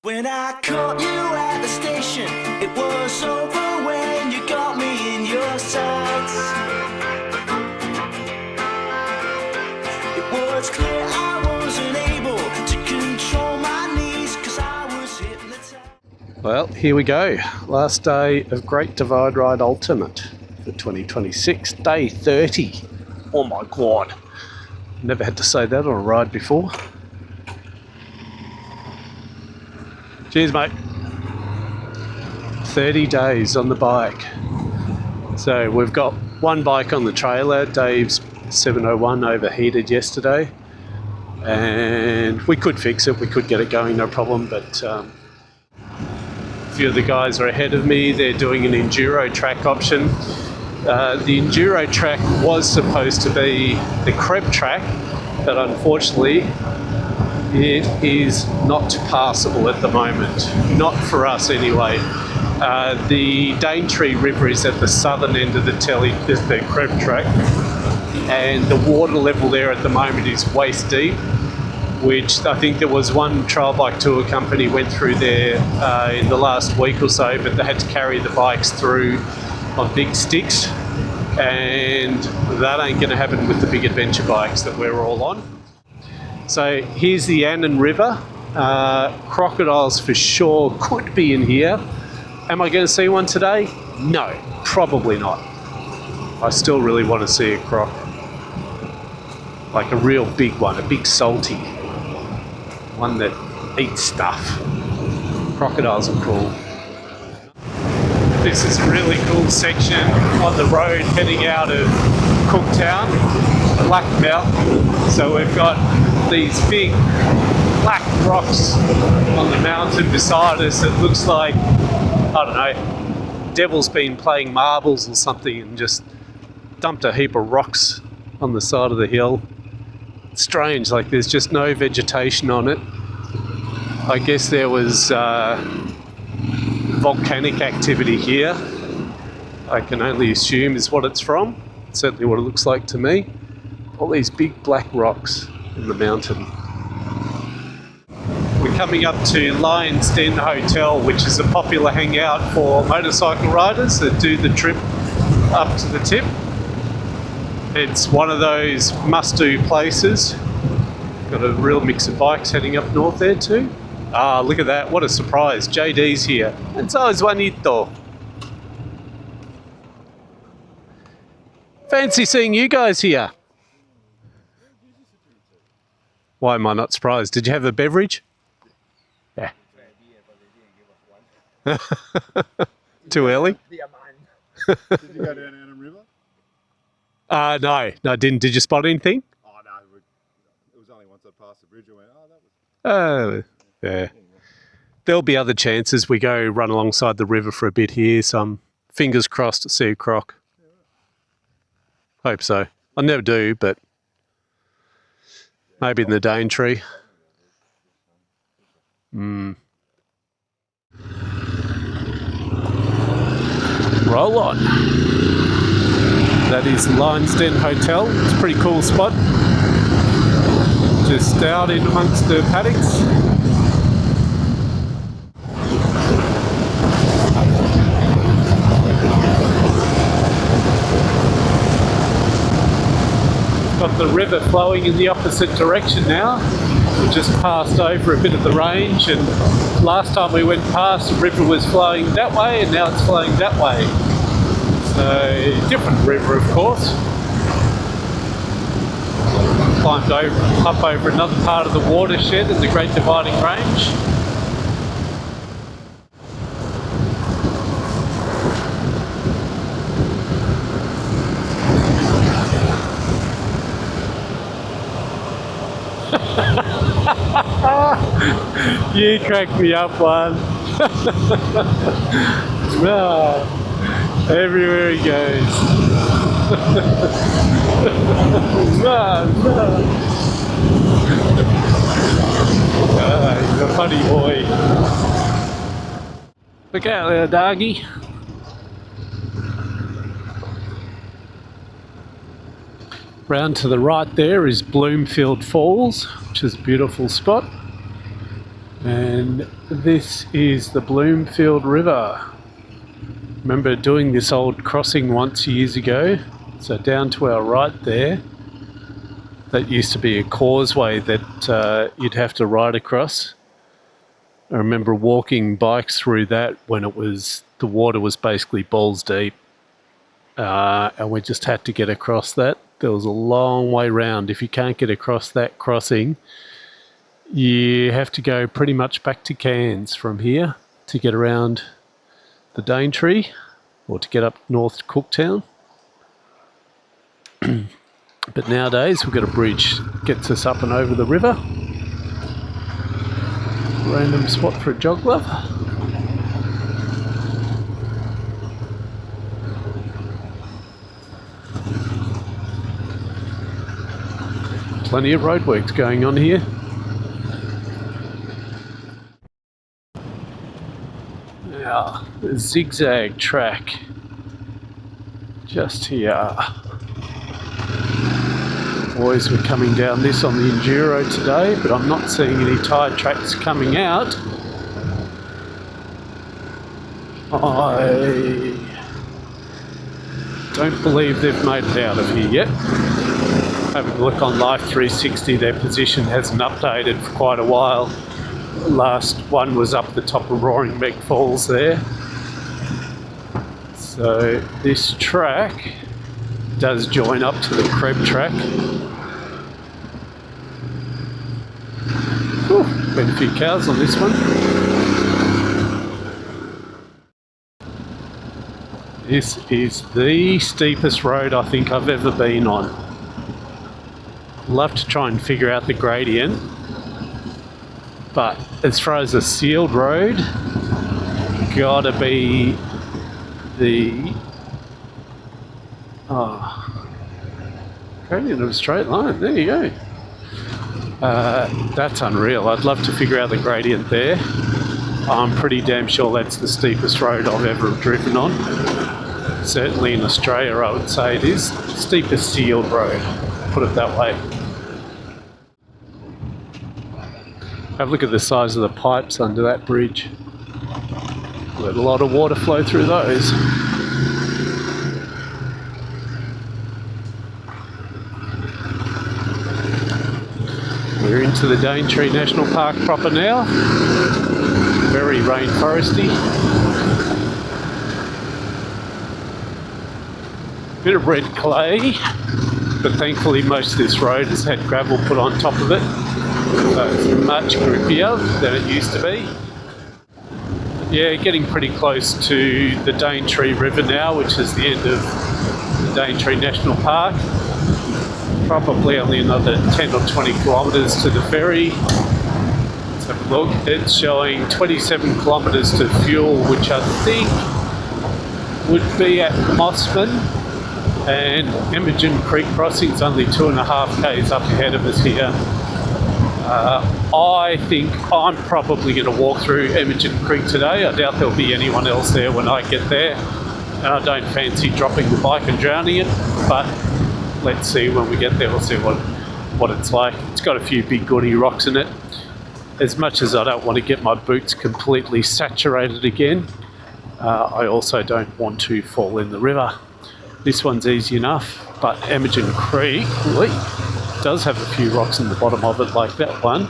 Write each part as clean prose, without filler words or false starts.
When I caught you at the station, it was over when you got me in your sights. It was clear I wasn't able to control my knees, 'cause I was hypnotized. Well, here we go. Last day of Great Divide Ride Ultimate for 2026, day 30. Oh my god. Never had to say that on a ride before. Cheers, mate. 30 days on the bike. So we've got one bike on the trailer. Dave's 701 overheated yesterday. And we could fix it. We could get it going, no problem. But a few of the guys are ahead of me. They're doing an enduro track option. The enduro track was supposed to be the crepe track, but unfortunately it is not passable at the moment. Not for us anyway. The Daintree River is at the southern end of the crepe track, and the water level there at the moment is waist deep, which I think there was one trail bike tour company went through there in the last week or so, but they had to carry the bikes through on big sticks, and that ain't going to happen with the big adventure bikes that we're all on. So here's the Annan River. Crocodiles for sure could be in here. Am I going to see one today? No, probably not. I still really want to see a croc. Like a real big one, a big salty. One that eats stuff. Crocodiles are cool. This is a really cool section on the road heading out of Cooktown, Black Mountain. So we've got these big black rocks on the mountain beside us. It looks like, I don't know, devil's been playing marbles or something and just dumped a heap of rocks on the side of the hill. It's strange, like there's just no vegetation on it. I guess there was volcanic activity here. I can only assume is what it's from. It's certainly what it looks like to me. All these big black rocks in the mountain. We're coming up to Lion's Den Hotel, which is a popular hangout for motorcycle riders that do the trip up to the tip. It's one of those must-do places. Got a real mix of bikes heading up north there too. Ah, look at that, what a surprise. JD's here. And so is Juanito. Fancy seeing you guys here. Why am I not surprised? Did you have a beverage? Yeah. Too early? Did you go down Annan River? No, I didn't. Did you spot anything? Oh no, it was only once I passed the bridge I went, oh that was... Yeah. There'll be other chances. We go run alongside the river for a bit here, so I'm fingers crossed to see a croc. Hope so. I never do, but maybe in the Daintree. Roll on. That is Lion's Den Hotel. It's a pretty cool spot. Just out in amongst the paddocks. Got the river flowing in the opposite direction now. We just passed over a bit of the range, and last time we went past, the river was flowing that way, and now it's flowing that way. So, different river, of course. Climbed up over another part of the watershed in the Great Dividing Range. You cracked me up, one. Everywhere he goes. He's a funny boy. Look out there, doggy. Round to the right there is Bloomfield Falls, which is a beautiful spot. And this is the Bloomfield River. Remember doing this old crossing once years ago. So down to our right there, that used to be a causeway that you'd have to ride across. I remember walking bikes through that when the water was basically balls deep, and we just had to get across that. There was a long way round. If you can't get across that crossing, you have to go pretty much back to Cairns from here to get around the Daintree or to get up north to Cooktown. But nowadays we've got a bridge that gets us up and over the river. Random spot for a jog glove. Plenty of roadworks going on here. Now, the zigzag track just here. Boys were coming down this on the Enduro today, but I'm not seeing any tyre tracks coming out. I don't believe they've made it out of here yet. Having a look on Life 360, their position hasn't updated for quite a while. The last one was up the top of Roaring Meg Falls there. So this track does join up to the Creb track. Ooh, been a few cows on this one. This is the steepest road I think I've ever been on. Love to try and figure out the gradient, but as far as a sealed road, gotta be the gradient of a straight line. There you go. That's unreal. I'd love to figure out the gradient there. I'm pretty damn sure that's the steepest road I've ever driven on. Certainly in Australia, I would say it is. Steepest sealed road, put it that way. Have a look at the size of the pipes under that bridge. Let a lot of water flow through those. We're into the Daintree National Park proper now. Very rainforesty. Bit of red clay, but thankfully most of this road has had gravel put on top of it. So it's much grippier than it used to be. Yeah, getting pretty close to the Daintree River now, which is the end of the Daintree National Park. Probably only another 10 or 20 kilometres to the ferry. Let's have a look. It's showing 27 kilometres to fuel, which I think would be at Maschine, and Imogen Creek crossing is only 2.5 k's up ahead of us here. I think I'm probably going to walk through Imogen Creek today. I doubt there'll be anyone else there when I get there. And I don't fancy dropping the bike and drowning it, but let's see when we get there. We'll see what it's like. It's got a few big goody rocks in it. As much as I don't want to get my boots completely saturated again, I also don't want to fall in the river. This one's easy enough, but Imogen Creek does have a few rocks in the bottom of it like that one,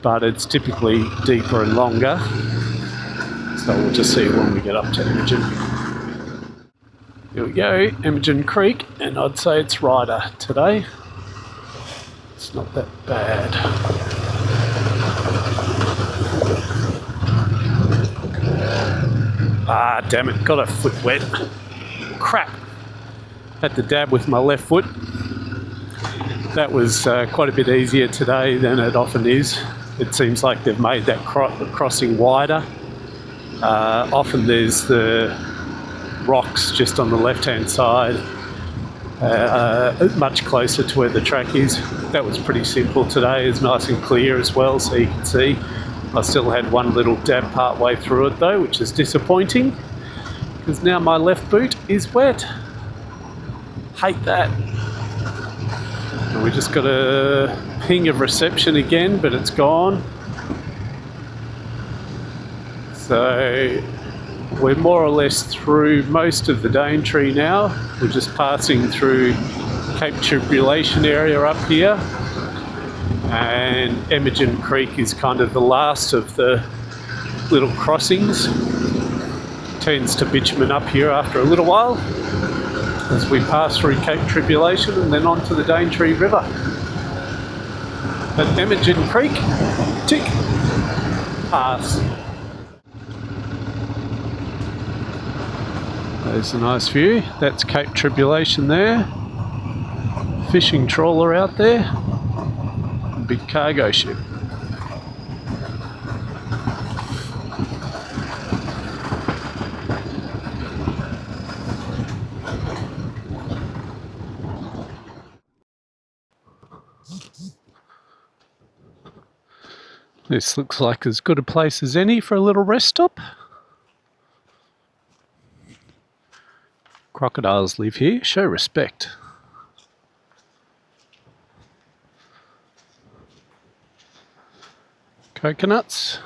but it's typically deeper and longer. So we'll just see when we get up to Imogen. Here we go, Imogen Creek, and I'd say it's rider today. It's not that bad. Ah, damn it, got a foot wet. Crap. Had to dab with my left foot. That was quite a bit easier today than it often is. It seems like they've made that crossing wider. Often there's the rocks just on the left-hand side, much closer to where the track is. That was pretty simple today. It's nice and clear as well, so you can see. I still had one little dab part way through it though, which is disappointing, because now my left boot is wet. Hate that. And we just got a ping of reception again, but it's gone. So we're more or less through most of the Daintree now. We're just passing through Cape Tribulation area up here, and Imogen Creek is kind of the last of the little crossings. Tends to bitumen up here after a little while as we pass through Cape Tribulation and then onto the Daintree River. But Imogen Creek, tick, pass. There's a nice view. That's Cape Tribulation there. Fishing trawler out there. Big cargo ship. This looks like as good a place as any for a little rest stop. Crocodiles live here, show respect. Coconuts,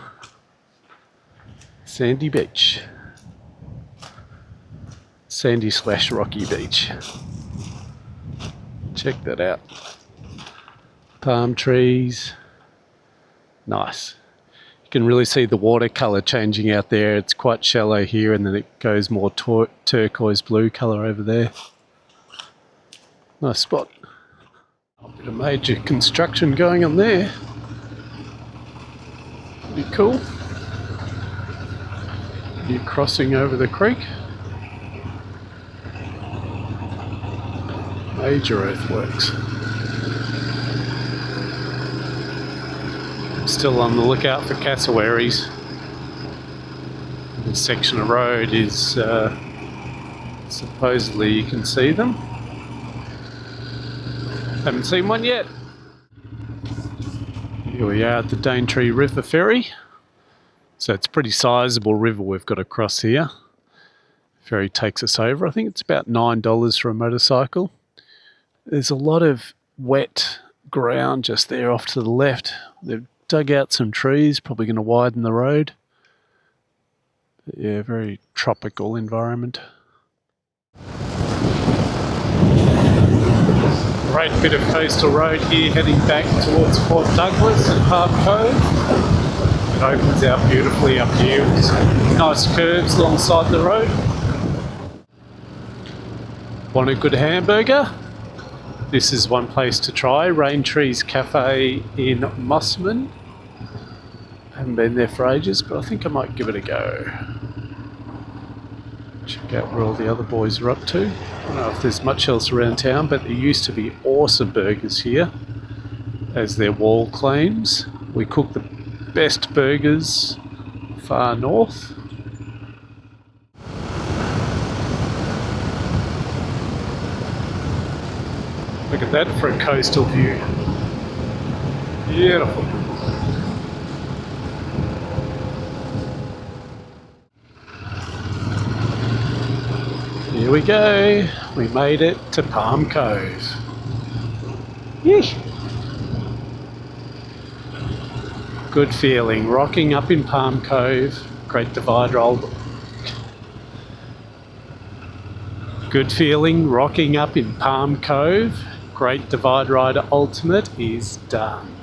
sandy beach, sandy/rocky beach. Check that out. Palm trees, nice. You can really see the watercolour changing out there. It's quite shallow here and then it goes more turquoise blue colour over there. Nice spot. A bit of major construction going on there. Pretty cool. New crossing over the creek. Major earthworks. Still on the lookout for cassowaries. This section of road is supposedly you can see them. Haven't seen one yet. Here we are at the Daintree River Ferry. So it's a pretty sizable river we've got across here. Ferry takes us over. I think it's about $9 for a motorcycle. There's a lot of wet ground just there off to the left. They've dug out some trees, probably going to widen the road. But yeah, very tropical environment. Great bit of coastal road here heading back towards Port Douglas and Palm Cove. It opens out beautifully up here with nice curves alongside the road. Want a good hamburger? This is one place to try, Raintree's Cafe in Maschine. Haven't been there for ages, but I think I might give it a go. Check out where all the other boys are up to. I don't know if there's much else around town, but there used to be awesome burgers here, as their wall claims. We cook the best burgers far north. Look at that for a coastal view. Beautiful. Here we go. We made it to Palm Cove. Yeesh. Good feeling. Rocking up in Palm Cove. Great Divide Roll. Good feeling. Rocking up in Palm Cove. Great Divide Rider Ultimate is done.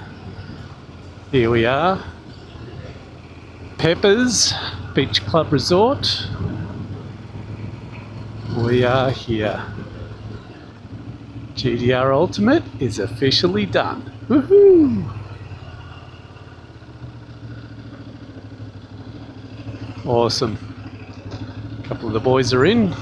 Here we are. Peppers Beach Club Resort. We are here. GDR Ultimate is officially done. Woohoo! Awesome. A couple of the boys are in.